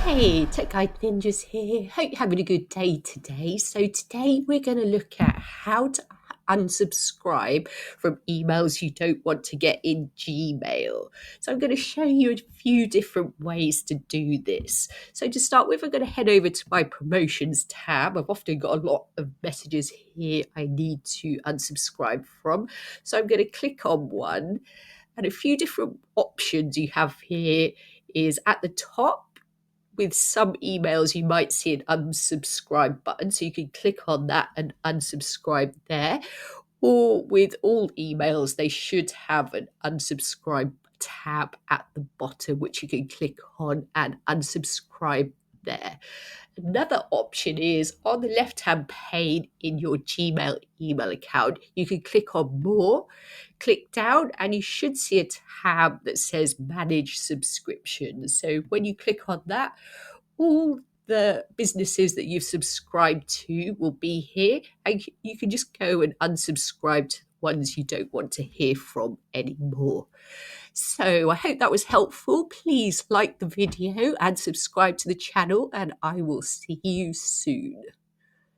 Hey, Tech Guide Ninjas here. Hope you're having a good day today. So today we're going to look at how to unsubscribe from emails you don't want to get in Gmail. So I'm going to show you a few different ways to do this. So to start with, I'm going to head over to my promotions tab. I've often got a lot of messages here I need to unsubscribe from. So I'm going to click on one, and a few different options you have here is at the top. With some emails, you might see an unsubscribe button, so you can click on that and unsubscribe there. Or with all emails, they should have an unsubscribe tab at the bottom, which you can click on and unsubscribe there. Another option is on the left-hand pane in your Gmail email account, you can click on More, click down, and you should see a tab that says Manage Subscriptions. So when you click on that, all the businesses that you've subscribed to will be here, and you can just go and unsubscribe to the ones you don't want to hear from anymore. So I hope that was helpful. Please like the video and subscribe to the channel, and I will see you soon.